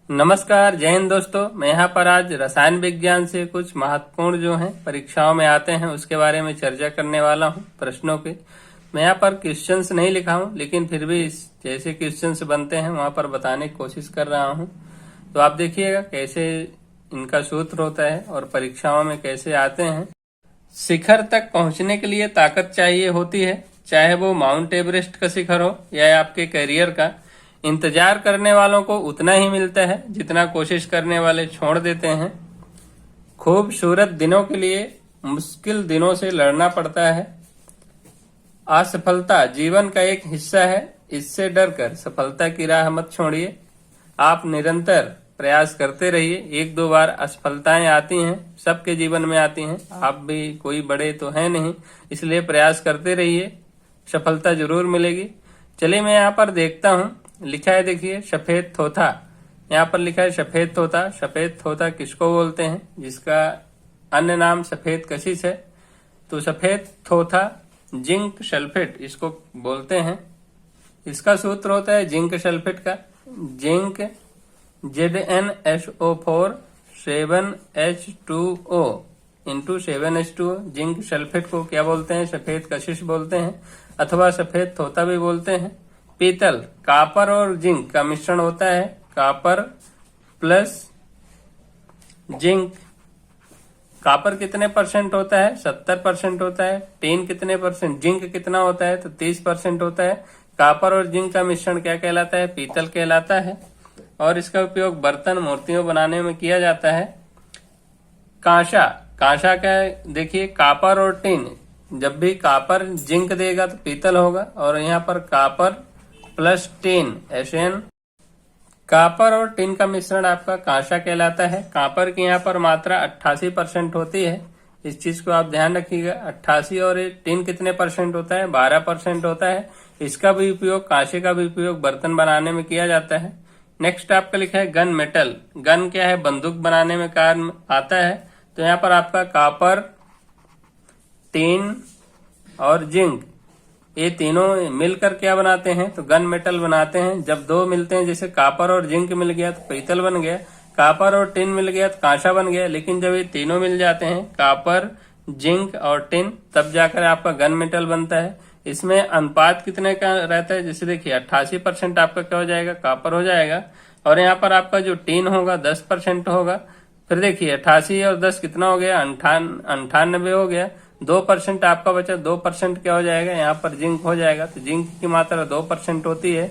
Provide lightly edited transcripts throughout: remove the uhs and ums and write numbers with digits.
नमस्कार, जय हिंद दोस्तों। मैं यहाँ पर आज रसायन विज्ञान से कुछ महत्वपूर्ण जो हैं परीक्षाओं में आते हैं उसके बारे में चर्चा करने वाला हूँ। प्रश्नों के मैं यहाँ पर क्वेश्चंस नहीं लिखा हूँ, लेकिन फिर भी जैसे क्वेश्चंस बनते हैं वहां पर बताने की कोशिश कर रहा हूँ। तो आप देखिएगा कैसे इनका सूत्र होता है और परीक्षाओं में कैसे आते हैं। शिखर तक पहुंचने के लिए ताकत चाहिए होती है, चाहे वो माउंट एवरेस्ट का शिखर हो या आपके करियर का। इंतजार करने वालों को उतना ही मिलता है जितना कोशिश करने वाले छोड़ देते हैं। खूबसूरत दिनों के लिए मुश्किल दिनों से लड़ना पड़ता है। असफलता जीवन का एक हिस्सा है, इससे डरकर सफलता की राह मत छोड़िए। आप निरंतर प्रयास करते रहिए। एक दो बार असफलताएं आती हैं, सबके जीवन में आती हैं, आप भी कोई बड़े तो हैं नहीं, इसलिए प्रयास करते रहिए, सफलता जरूर मिलेगी। चलिए मैं यहाँ पर देखता हूँ, लिखा है देखिए सफेद तोता। यहाँ पर लिखा है सफेद तोता। सफेद तोता किसको बोलते हैं, जिसका अन्य नाम सफेद कशिश है। तो सफेद तोता जिंक सल्फेट इसको बोलते हैं। इसका सूत्र होता है जिंक सल्फेट का, zinc ZnSO4 7H2O into 7H2O। Zinc sulphate को क्या बोलते हैं, सफेद कशिश बोलते हैं अथवा सफेद तोता भी बोलते हैं। पीतल कॉपर और जिंक का मिश्रण होता है, कॉपर प्लस जिंक। कॉपर कितने परसेंट होता है, 70% होता है। टीन कितने परसेंट, जिंक कितना होता है, तो 30% होता है। कॉपर और जिंक का मिश्रण क्या कहलाता है, पीतल कहलाता है। और इसका उपयोग बर्तन मूर्तियों बनाने में किया जाता है। कांसा, कांसा का देखिए कॉपर और टीन, जब भी कॉपर जिंक देगा तो पीतल होगा, और यहाँ पर copper plus tin Sn, copper और टिन का मिश्रण आपका कांसा कहलाता है। कॉपर की यहाँ पर मात्रा 88% होती है, इस चीज को आप ध्यान रखिएगा। 88 और टिन कितने परसेंट होता है, 12% होता है। इसका भी उपयोग, कांसे का भी उपयोग बर्तन बनाने में किया जाता है। नेक्स्ट आपका लिखा है गन मेटल। गन क्या है, बंदूक बनाने में काम आता है। तो यहाँ पर आपका कॉपर, टिन और जिंक, ये तीनों मिलकर क्या बनाते हैं, तो गन मेटल बनाते हैं। जब दो मिलते हैं, जैसे कॉपर और जिंक मिल गया तो पीतल बन गया, कॉपर और टिन मिल गया तो कांसा बन गया। लेकिन जब ये तीनों मिल जाते हैं, कॉपर, जिंक और टिन, तब जाकर आपका गन मेटल बनता है। इसमें अनुपात कितने का रहता है, जैसे देखिए 88% आपका क्या हो जाएगा, कॉपर हो जाएगा, और यहाँ पर आपका जो टिन होगा 10% होगा। फिर देखिए 88 और 10 कितना हो गया, 98 हो गया। 2% आपका बचा, 2% क्या हो जाएगा, यहाँ पर जिंक हो जाएगा। तो जिंक की मात्रा 2% होती है,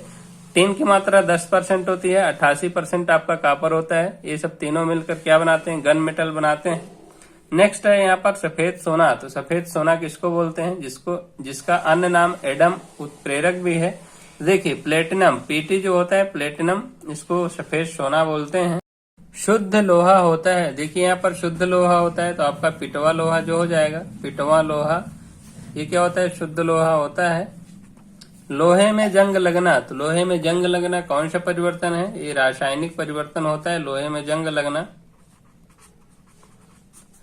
टिन की मात्रा 10% होती है, 88% आपका कॉपर होता है। ये सब तीनों मिलकर क्या बनाते हैं, गन मेटल बनाते हैं। नेक्स्ट है यहाँ पर सफेद सोना। तो सफेद सोना किसको बोलते हैं, जिसका अन्य नाम एडम उत्प्रेरक भी है। देखिए प्लेटिनम, पीटी जो होता है प्लेटिनम, इसको सफेद सोना बोलते हैं। शुद्ध लोहा होता है, देखिए यहाँ पर शुद्ध लोहा होता है, तो आपका पिटवा लोहा जो हो जाएगा, पिटवा लोहा, ये क्या होता है, शुद्ध लोहा होता है। लोहे में जंग लगना, तो लोहे में जंग लगना कौन सा परिवर्तन है, ये रासायनिक परिवर्तन होता है। लोहे में जंग लगना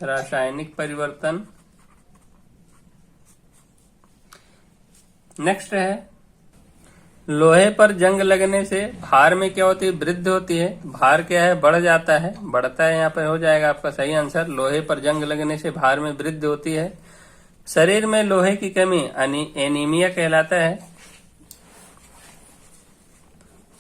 रासायनिक परिवर्तन। नेक्स्ट है लोहे पर जंग लगने से भार में क्या होती है, वृद्धि होती है। भार क्या है, बढ़ जाता है, बढ़ता है, यहाँ पर हो जाएगा आपका सही आंसर। लोहे पर जंग लगने से भार में वृद्धि होती है। शरीर में लोहे की कमी एनीमिया कहलाता है।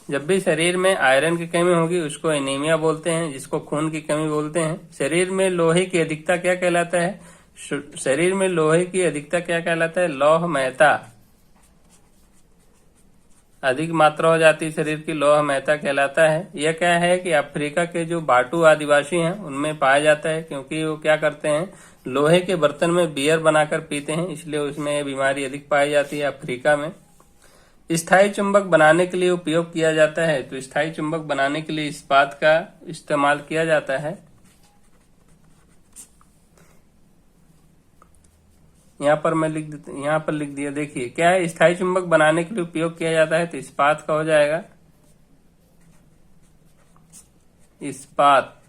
जब भी शरीर में आयरन की कमी होगी उसको एनीमिया बोलते हैं, जिसको खून की कमी बोलते हैं। शरीर में लोहे की अधिकता क्या कहलाता है, शरीर में लोहे की अधिकता क्या कहलाता है, लौह महत्ता। अधिक मात्रा हो जाती है शरीर की, लौह महत्ता कहलाता है। यह क्या है कि अफ्रीका के जो बाटू आदिवासी हैं उनमें पाया जाता है, क्योंकि वो क्या करते हैं, लोहे के बर्तन में बियर बनाकर पीते हैं, इसलिए उसमें यह बीमारी अधिक पाई जाती है अफ्रीका में। स्थायी चुंबक बनाने के लिए उपयोग किया जाता है। तो स्थायी चुंबक बनाने के लिए इस्पात का इस्तेमाल किया जाता है। यहाँ पर मैं यहाँ पर लिख दिया, देखिए क्या है, स्थायी चुंबक बनाने के लिए उपयोग किया जाता है, तो इस्पात का हो जाएगा, इस्पात।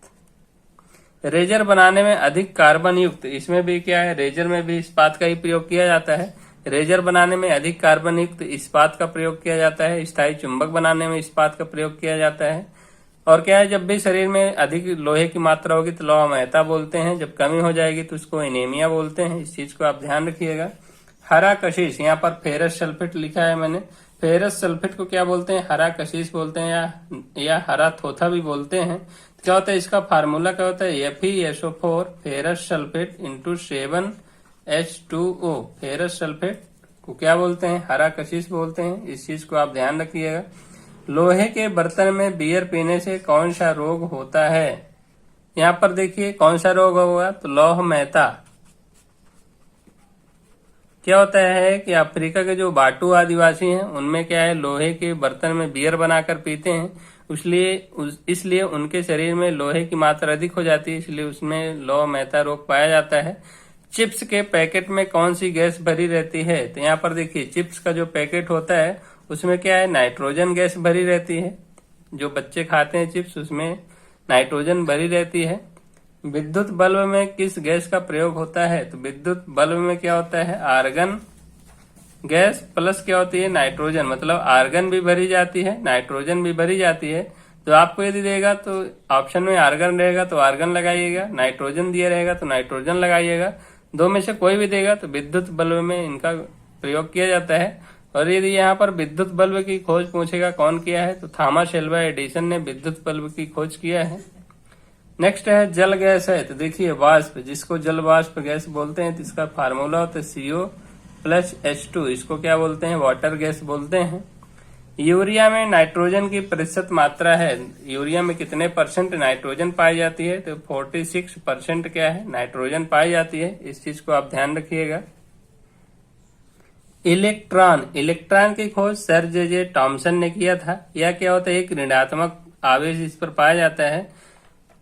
रेजर बनाने में अधिक कार्बन युक्त, इसमें भी क्या है, रेजर में भी इस्पात का ही प्रयोग किया जाता है। रेजर बनाने में अधिक कार्बन युक्त इस्पात का प्रयोग किया जाता है। स्थायी चुंबक बनाने में इस्पात का प्रयोग किया जाता है। और क्या है, जब भी शरीर में अधिक लोहे की मात्रा होगी तो लौह मेहता बोलते हैं, जब कमी हो जाएगी तो उसको एनीमिया बोलते हैं। इस चीज को आप ध्यान रखिएगा। हरा कशिश, यहाँ पर फेरस सल्फेट लिखा है मैंने। फेरस सल्फेट को क्या बोलते हैं, हरा कशिश बोलते हैं या हरा थोथा भी बोलते हैं। तो क्या होता है, इसका फार्मूला क्या होता है, FeSO4 ferrous sulphate into 7H2O। Ferrous sulphate को क्या बोलते हैं, हरा कशिश बोलते हैं। इस चीज को आप ध्यान रखिएगा। लोहे के बर्तन में बियर पीने से कौन सा रोग होता है, यहाँ पर देखिए कौन सा रोग होगा, तो लौह मेहता। क्या होता है कि अफ्रीका के जो बाटू आदिवासी हैं उनमें क्या है, लोहे के बर्तन में बियर बनाकर पीते हैं, इसलिए उनके शरीर में लोहे की मात्रा अधिक हो जाती है, इसलिए उसमें लौह मेहता रोग पाया जाता है। चिप्स के पैकेट में कौन सी गैस भरी रहती है, तो यहाँ पर देखिए चिप्स का जो पैकेट होता है उसमें क्या है, नाइट्रोजन गैस भरी रहती है। जो बच्चे खाते हैं चिप्स उसमें नाइट्रोजन भरी रहती है। विद्युत बल्ब में किस गैस का प्रयोग होता है, तो विद्युत बल्ब में क्या होता है, आर्गन गैस प्लस क्या होती है, नाइट्रोजन। मतलब आर्गन भी भरी जाती है, नाइट्रोजन भी भरी जाती है। तो आपको यदि देगा तो ऑप्शन में आर्गन रहेगा तो आर्गन लगाइएगा, नाइट्रोजन दिया रहेगा तो नाइट्रोजन लगाइएगा। दो में से कोई भी देगा तो विद्युत बल्ब में इनका प्रयोग किया जाता है। और यदि यहाँ पर विद्युत बल्ब की खोज पूछेगा कौन किया है, तो थॉमस एल्वा एडिसन ने विद्युत बल्ब की खोज किया है। नेक्स्ट है जल गैस है, तो देखिए वाष्प, जिसको जल वाष्प गैस बोलते हैं, तो इसका फार्मूला होता है CO+H2। इसको क्या बोलते हैं, वाटर गैस बोलते हैं। यूरिया में नाइट्रोजन की प्रतिशत मात्रा है, यूरिया में कितने परसेंट नाइट्रोजन पाई जाती है, तो 46% क्या है, नाइट्रोजन पाई जाती है। इस चीज को आप ध्यान रखिएगा। इलेक्ट्रॉन की खोज सर जे टॉमसन ने किया था। यह क्या होता है, एक ऋणात्मक आवेश इस पर पाया जाता है।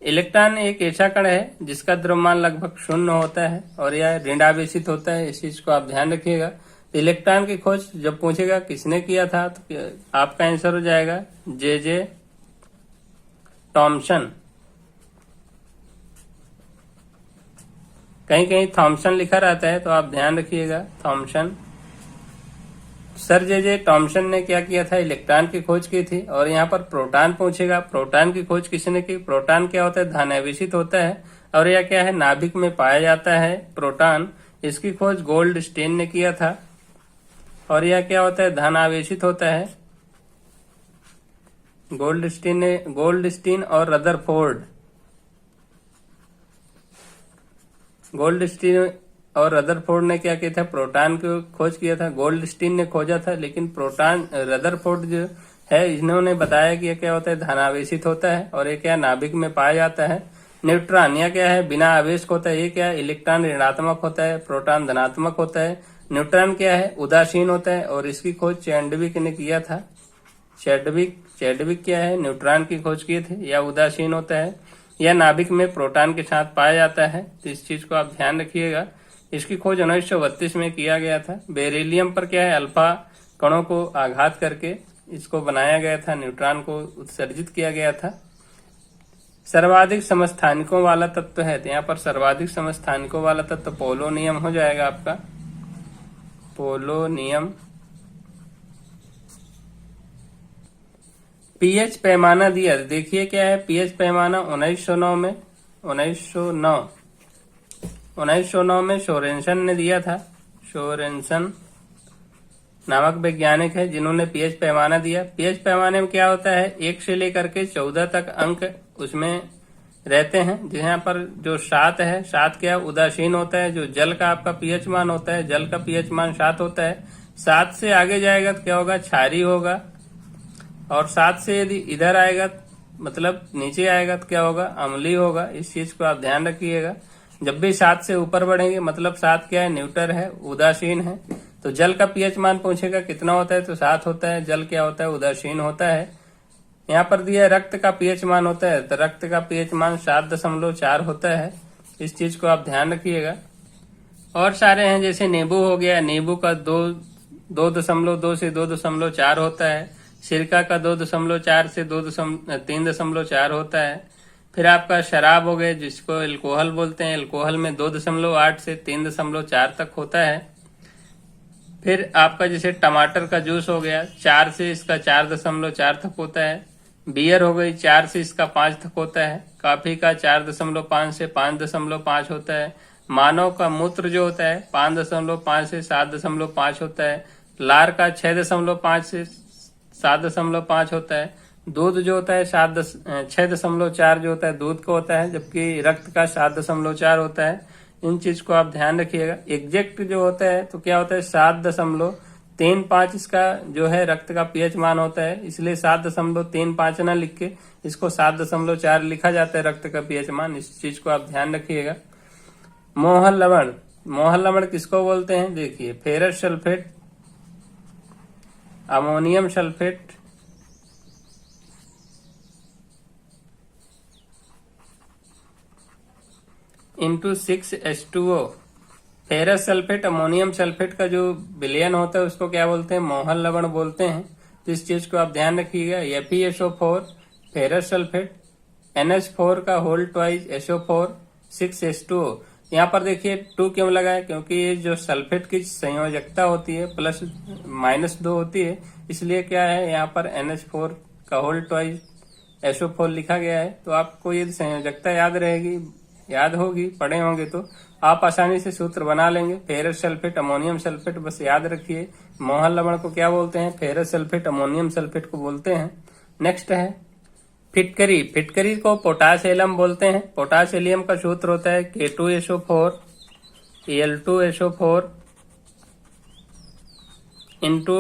इलेक्ट्रॉन एक ऐसा कण है जिसका द्रव्यमान लगभग 0 होता है और यह ऋणावेशित होता है। इस चीज को आप ध्यान रखिएगा। तो इलेक्ट्रॉन की खोज जब पूछेगा किसने किया था, तो आपका आंसर हो जाएगा जे टॉमसन। कहीं कहीं थॉमसन लिखा रहता है तो आप ध्यान रखिएगा, थॉमसन। सर जे टॉमसन ने क्या किया था, इलेक्ट्रॉन की खोज की थी। और यहाँ पर प्रोटॉन पूछेगा, प्रोटॉन की खोज किसने की। प्रोटॉन क्या होता है, धनावेशित होता है और यह क्या है, नाभिक में पाया जाता है प्रोटॉन। इसकी खोज गोल्डस्टीन ने किया था और यह क्या होता है, धनावेशित होता है। गोल्डस्टीन और रदरफोर्ड, गोल्डस्टीन और रदरफोर्ड ने क्या किया था, प्रोटॉन को खोज किया था। गोल्डस्टीन ने खोजा था, लेकिन प्रोटॉन रदरफोर्ड जो है इन्होंने बताया कि यह क्या होता है, धनावेशित होता है और ये क्या नाभिक में पाया जाता है। न्यूट्रॉन यह क्या है, बिना आवेश होता है। ये क्या है, इलेक्ट्रॉन ऋणात्मक होता है, प्रोटॉन धनात्मक होता है। न्यूट्रॉन क्या है, उदासीन होता है और इसकी खोज चैडविक ने किया था। चैडविक क्या है, न्यूट्रॉन की खोज किए थे। यह उदासीन होता है, यह नाभिक में प्रोटॉन के साथ पाया जाता है। तो इस चीज को आप ध्यान रखिएगा। इसकी खोज 1932 में किया गया था। बेरिलियम पर क्या है, अल्फा कणों को आघात करके इसको बनाया गया था, न्यूट्रॉन को उत्सर्जित किया गया था। सर्वाधिक समस्थानिकों वाला तत्व है, तो यहाँ पर सर्वाधिक समस्थानिकों वाला तत्व पोलोनियम हो जाएगा आपका, पोलोनियम। पीएच पैमाना दिया, देखिए क्या है पीएच पैमाना 1909 में सोरेनसन ने दिया था। सोरेनसन नामक वैज्ञानिक है जिन्होंने पीएच पैमाना दिया। पीएच पैमाने में क्या होता है, 1 से लेकर के 14 तक अंक उसमें रहते हैं। जहाँ पर जो 7 है, 7 क्या उदासीन होता है। जो जल का आपका पीएच मान होता है, जल का पीएच मान 7 होता है। 7 से आगे जाएगा तो क्या होगा, क्षारीय होगा। और 7 से यदि इधर आएगा मतलब नीचे आएगा तो क्या होगा, अम्लीय होगा। इस चीज को आप ध्यान रखिएगा। जब भी 7 से ऊपर बढ़ेंगे मतलब 7 क्या है, न्यूट्रल है, उदासीन है। तो जल का पीएच मान पूछेगा कितना होता है, तो 7 होता है। जल क्या होता है, उदासीन होता है। यहाँ पर दिया रक्त का पीएच मान होता है, तो रक्त का पीएच मान 7.4 होता है। इस चीज को आप ध्यान रखिएगा। और सारे हैं, जैसे नींबू हो गया, नींबू का 2.2 से 2.4 होता है। सिरका का 2.4 से 3.4 होता है। फिर आपका शराब हो गए जिसको अल्कोहल बोलते हैं, अल्कोहल में 2.8 से 3.4 तक होता है। फिर आपका जैसे टमाटर का जूस हो गया, 4 से इसका 4.4 तक होता है। बियर हो गई 4 से इसका 5 तक होता है। कॉफी का 4.5 से 5.5 होता है। मानव का मूत्र जो होता है 5.5 से 7.5 होता है। लार का 6.5 से 7.5 होता है। दूध जो होता है 6.4 जो होता है दूध का होता है, जबकि रक्त का 7.4 होता है। इन चीज को आप ध्यान रखिएगा। एग्जैक्ट जो होता है तो क्या होता है 7.35 इसका जो है रक्त का पीएच मान होता है, इसलिए 7.35 ना लिख के इसको 7.4 लिखा जाता है रक्त का पीएच मान। इस चीज को आप ध्यान रखिएगा। मोहन लवण, मोहन लवण किसको बोलते हैं? देखिए, ferrous sulphate, ammonium sulphate, into 6H2O। Ferrous sulphate ammonium sulphate का जो विलयन होता है उसको क्या बोलते हैं? मोहन लवण बोलते हैं। तो इस चीज को आप ध्यान रखिएगा। FeSO4 फेरस सल्फेट, NH4 का होल ट्वाइस SO4, 6H2O। यहाँ पर देखिए 2 क्यों लगा है? क्योंकि ये जो सल्फेट की संयोजकता होती है +-2 होती है, इसलिए क्या है यहाँ पर NH4 का होल ट्वाइस SO4 लिखा गया है। तो आपको ये संयोजकता याद होगी, पढ़े होंगे तो आप आसानी से सूत्र बना लेंगे। फेरस सल्फेट अमोनियम सल्फेट बस याद रखिए। मोहन लवण को क्या बोलते हैं? फेरस सल्फेट अमोनियम सल्फेट को बोलते हैं। नेक्स्ट है फिटकरी। फिटकरी को पोटाश एलम बोलते हैं। पोटाश एलियम का सूत्र होता है K2SO4 Al2SO4 into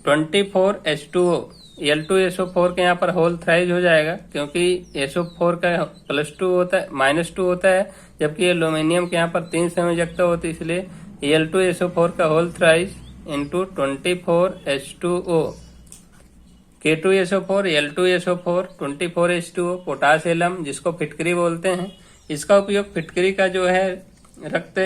24H2O। Al2SO4 के यहाँ पर होल थ्राइज हो जाएगा, क्योंकि SO4 का +2 होता है, -2 होता है, जबकि एल्यूमिनियम के यहाँ पर 3 संयोजकता होती है, इसलिए Al2SO4 का whole thrice into 24H2O। K2SO4 Al2SO4 24H2O potash alum, जिसको फिटकरी बोलते हैं। इसका उपयोग फिटकरी का जो है रक्त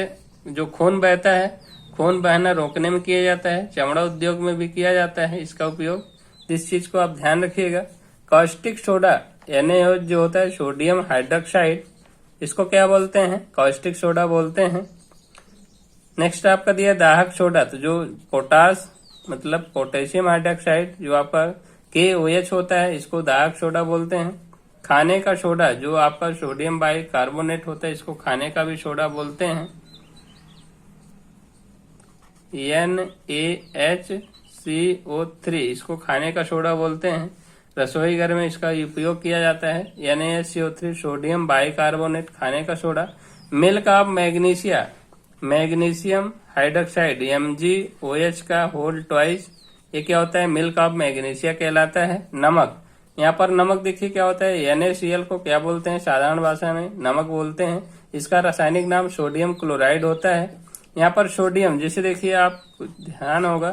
जो खून बहता है, खून बहना रोकने में किया जाता है। चमड़ा उद्योग में भी किया जाता है इसका उपयोग। इस चीज को आप ध्यान रखिएगा। कास्टिक सोडा NaOH जो होता है सोडियम हाइड्रोक्साइड, इसको क्या बोलते हैं? कास्टिक सोडा बोलते हैं। नेक्स्ट आपका दिया दाहक सोडा, तो जो पोटास मतलब पोटेशियम हाइड्रोक्साइड जो आपका KOH होता है, इसको दाहक सोडा बोलते हैं। खाने का सोडा जो आपका सोडियम बाइकार्बोनेट होता है, इसको खाने का भी सोडा बोलते हैं। NaHCO3 इसको खाने का सोडा बोलते हैं। रसोई घर में इसका उपयोग किया जाता है। NaHCO3 सोडियम बाइकार्बोनेट खाने का soda. Milk of magnesia, magnesium hydroxide MgOH का होल ट्वाइस, ये क्या होता है? मिल्क ऑफ मैग्नीशिया कहलाता है। नमक, यहाँ पर नमक देखिए क्या होता है? NaCl को क्या बोलते हैं? साधारण भाषा में नमक बोलते हैं। इसका रासायनिक नाम सोडियम क्लोराइड होता है। यहाँ पर सोडियम, जैसे देखिए आप ध्यान होगा,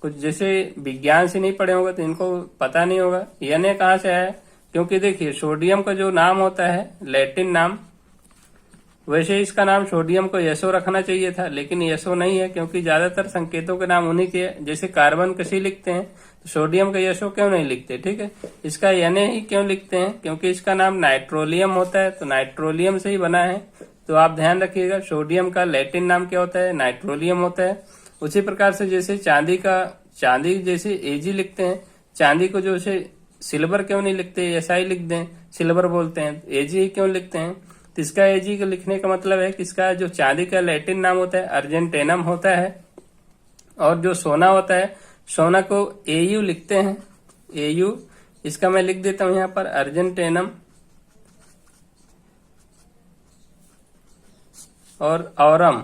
कुछ जैसे विज्ञान से नहीं पढ़े होगा तो इनको पता नहीं होगा Na कहाँ से आया। क्योंकि देखिए सोडियम का जो नाम होता है लैटिन नाम, वैसे इसका नाम सोडियम को यसो रखना चाहिए था, लेकिन यसो नहीं है, क्योंकि ज्यादातर संकेतों के नाम उन्हीं के, जैसे कार्बन कसी लिखते हैं तो सोडियम का यसो क्यों नहीं लिखते? ठीक है, इसका Na ही क्यों लिखते हैं? क्योंकि इसका नाम नाइट्रोलियम होता है, तो नाइट्रोलियम से ही बना है। तो आप ध्यान रखिएगा, सोडियम का लैटिन नाम क्या होता है? नाइट्रोलियम होता है। उसी प्रकार से जैसे चांदी जैसे Ag लिखते हैं, चांदी को जो से सिल्वर क्यों नहीं लिखते? SI लिख दें, सिल्वर बोलते हैं, Ag ही क्यों लिखते हैं? तो इसका Ag को लिखने का मतलब है कि इसका जो चांदी का लैटिन नाम होता है अर्जेंटेनम होता है, और जो सोना होता है, सोना को Au लिखते हैं, Au। इसका मैं लिख देता हूं यहाँ पर अर्जेंटेनम। और औरम,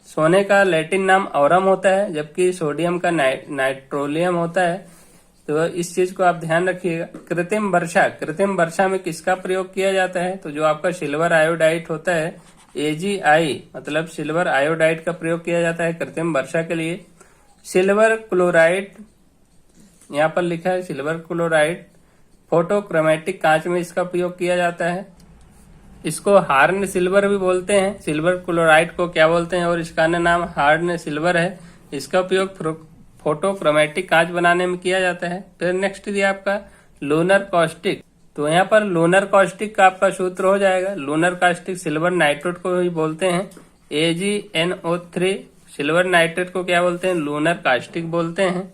सोने का लैटिन नाम औरम होता है, जबकि सोडियम का नाइट्रोलियम होता है। तो इस चीज को आप ध्यान रखिएगा। कृत्रिम वर्षा, कृत्रिम वर्षा में किसका प्रयोग किया जाता है? तो जो आपका सिल्वर आयोडाइड होता है AgI, मतलब सिल्वर आयोडाइड का प्रयोग किया जाता है कृत्रिम वर्षा के लिए। सिल्वर क्लोराइड, यहाँ पर लिखा है सिल्वर क्लोराइड, फोटोक्रोमैटिक कांच में इसका प्रयोग किया जाता है। इसको हार्न सिल्वर भी बोलते हैं। सिल्वर क्लोराइड को क्या बोलते हैं? और इसका अन्य नाम हार्न सिल्वर है। इसका उपयोग फोटोक्रोमैटिक कांच बनाने में किया जाता है। फिर नेक्स्ट दिया आपका लूनर कॉस्टिक, तो यहाँ पर लूनर कॉस्टिक का आपका सूत्र हो जाएगा। लूनर कॉस्टिक सिल्वर नाइट्रेट को ही बोलते हैं, AgNO3। सिल्वर नाइट्रेट को क्या बोलते हैं? लूनर कॉस्टिक बोलते हैं।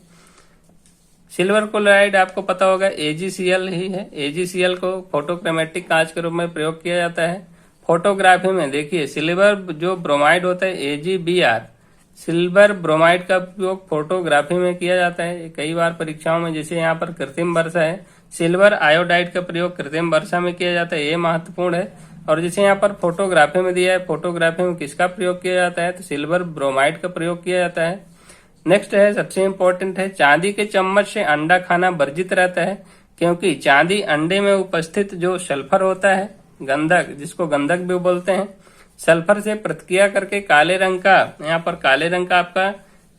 सिल्वर क्लोराइड आपको पता होगा AgCl ही है। AgCl को फोटोक्रोमेटिक कांच के रूप में प्रयोग किया जाता है। फोटोग्राफी में देखिए सिल्वर जो ब्रोमाइड होता है AgBr, सिल्वर ब्रोमाइड का उपयोग फोटोग्राफी में किया जाता है कई बार परीक्षाओं में। जैसे यहाँ पर कृत्रिम वर्षा है, सिल्वर आयोडाइड का प्रयोग कृत्रिम वर्षा में किया जाता है, ये महत्वपूर्ण है। और जैसे यहाँ पर फोटोग्राफी में दिया है, फोटोग्राफी में किसका प्रयोग किया जाता है, तो सिल्वर ब्रोमाइड का प्रयोग किया जाता है। नेक्स्ट है, सबसे इंपॉर्टेंट है, चांदी के चम्मच से अंडा खाना वर्जित रहता है, क्योंकि चांदी अंडे में उपस्थित जो सल्फर होता है, गंधक, जिसको गंधक भी बोलते हैं, सल्फर से प्रतिक्रिया करके काले रंग का, यहाँ पर काले रंग का आपका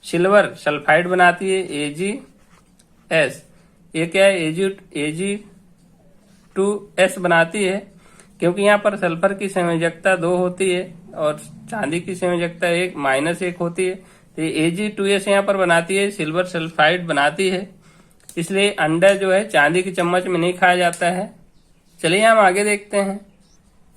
सिल्वर सल्फाइड बनाती है AgS। ये क्या है, Ag2S बनाती है, क्योंकि यहाँ पर सल्फर की संयोजकता 2 होती है और चांदी की संयोजकता -1 होती है। तो Ag2S यहाँ पर बनाती है, सिल्वर सल्फाइड बनाती है, इसलिए अंडा जो है चांदी की चम्मच में नहीं खाया जाता है। चलिए हम आगे देखते हैं।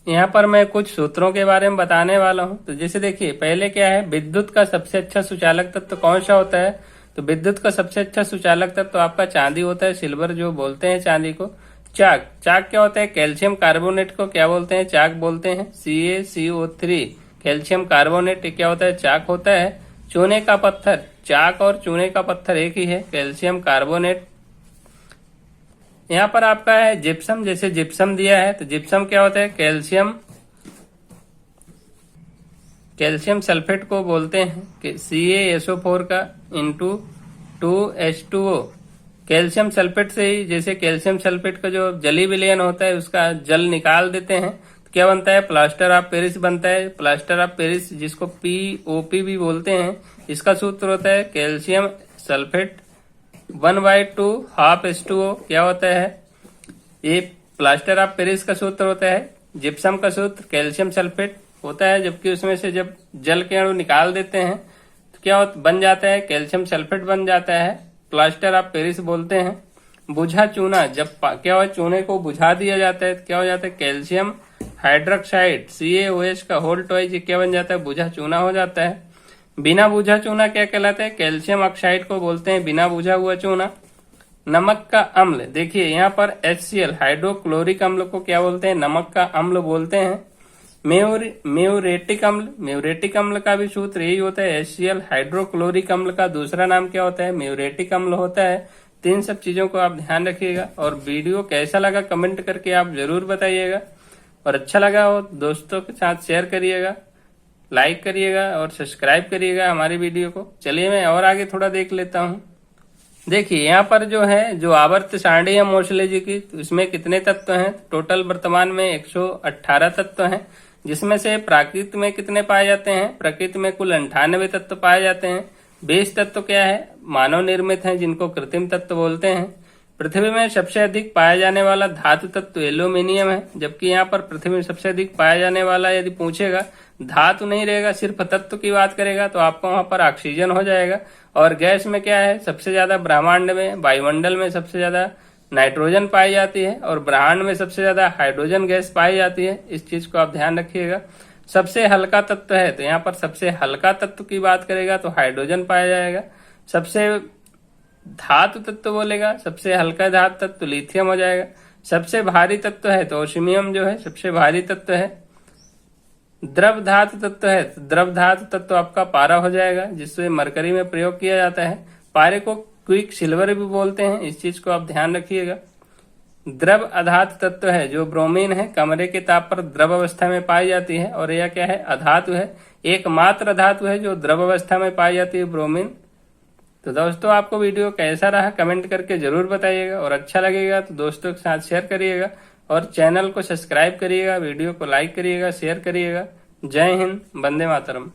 यहाँ पर मैं कुछ सूत्रों के बारे में बताने वाला हूँ। तो जैसे देखिए, पहले क्या है, विद्युत का सबसे अच्छा सुचालक तत्व कौन सा होता है, तो विद्युत का सबसे अच्छा सुचालक तत्व तो आपका चांदी होता है, सिल्वर जो बोलते हैं चांदी को। चाक, चाक क्या होता है, कैल्शियम कार्बोनेट को क्या बोलते हैं, चाक बोलते हैं, CaCO3 कैल्शियम कार्बोनेट क्या होता है, चाक होता है। चूने का पत्थर, चाक और चूने का पत्थर एक ही है, कैल्शियम कार्बोनेट। यहाँ पर आपका है जिप्सम, जैसे जिप्सम दिया है, तो जिप्सम क्या होता है, कैल्शियम सल्फेट को बोलते हैं कि CaSO4 का इंटू 2H2O। कैल्शियम सल्फेट से ही, जैसे कैल्शियम सल्फेट का जो जली विलयन होता है उसका जल निकाल देते हैं, तो क्या बनता है, प्लास्टर ऑफ पेरिस बनता है। प्लास्टर ऑफ पेरिस जिसको POP भी बोलते हैं, इसका सूत्र होता है कैल्शियम सल्फेट 1/2 हाफ H2O। क्या होता है, ये प्लास्टर ऑफ पेरिस का सूत्र होता है। जिप्सम का सूत्र कैल्शियम सल्फेट होता है, जबकि उसमें से जब जल के अणु निकाल देते हैं तो क्या बन जाता है, कैल्शियम सल्फेट बन जाता है, प्लास्टर ऑफ पेरिस बोलते हैं। बुझा चूना, जब क्या हो, चूने को बुझा दिया जाता है तो क्या हो जाता है, कैल्शियम हाइड्रोक्साइड CaOH का होल टॉइज क्या बन जाता है, बुझा चूना हो जाता है। बिना बुझा चूना क्या कहलाता है, कैल्शियम ऑक्साइड को बोलते हैं बिना बुझा हुआ चूना। नमक का अम्ल, देखिए यहाँ पर HCl हाइड्रोक्लोरिक अम्ल को क्या बोलते हैं, नमक का अम्ल बोलते हैं। म्यूरेटिक अम्ल, म्यूरेटिक अम्ल का भी सूत्र यही होता है, HCl हाइड्रोक्लोरिक अम्ल का दूसरा नाम क्या होता है, म्यूरेटिक अम्ल होता है। तो इन सब चीजों को आप ध्यान रखिएगा। और वीडियो कैसा लगा कमेंट करके आप जरूर बताइएगा, और अच्छा लगा हो दोस्तों के साथ शेयर करिएगा, लाइक करिएगा और सब्सक्राइब करिएगा हमारी वीडियो को। चलिए मैं और आगे थोड़ा देख लेता हूँ। देखिए यहाँ पर जो है, जो आवर्त सारणी है मोर्सलेजी की, तो इसमें कितने तत्व हैं, टोटल वर्तमान में 118 तत्व हैं, जिसमें से प्रकृति में कितने पाए जाते हैं, प्रकृति में कुल 98 तत्व पाए जाते हैं। 20 तत्व क्या है, मानव निर्मित हैं, जिनको कृत्रिम तत्व बोलते हैं। पृथ्वी में सबसे अधिक पाया जाने वाला धातु तत्व एल्यूमिनियम है, जबकि यहाँ पर पृथ्वी में सबसे अधिक पाया जाने वाला यदि पूछेगा, धातु नहीं रहेगा, सिर्फ तत्व की बात करेगा, तो आपको वहां पर ऑक्सीजन हो जाएगा। और गैस में क्या है, सबसे ज्यादा ब्रह्मांड में, वायुमंडल में सबसे ज्यादा नाइट्रोजन पाई जाती है, और ब्रह्मांड में सबसे ज्यादा हाइड्रोजन गैस पाई जाती है। इस चीज को आप ध्यान रखिएगा। सबसे हल्का तत्व है, तो यहाँ पर सबसे हल्का तत्व की बात करेगा तो हाइड्रोजन पाया जाएगा। सबसे धातु तत्व बोलेगा, सबसे हल्का धातु तत्व लिथियम हो जाएगा। सबसे भारी तत्व है तो ओस्मियम जो है सबसे भारी तत्व है। द्रव धातु तत्व है तो द्रव धातु तत्व आपका पारा हो जाएगा, जिससे मरकरी में प्रयोग किया जाता है। पारे को क्विक सिल्वर भी बोलते हैं, इस चीज को आप ध्यान रखिएगा। द्रव अधातु तत्व है जो ब्रोमीन है, कमरे के ताप पर द्रव अवस्था में पाई जाती है, और यह क्या है, अधातु है। एकमात्र धातु है जो द्रव अवस्था में पाई जाती है, ब्रोमीन। तो दोस्तों आपको वीडियो कैसा रहा कमेंट करके जरूर बताइएगा, और अच्छा लगेगा तो दोस्तों के साथ शेयर करिएगा, और चैनल को सब्सक्राइब करिएगा, वीडियो को लाइक करिएगा, शेयर करिएगा। जय हिंद, वंदे मातरम।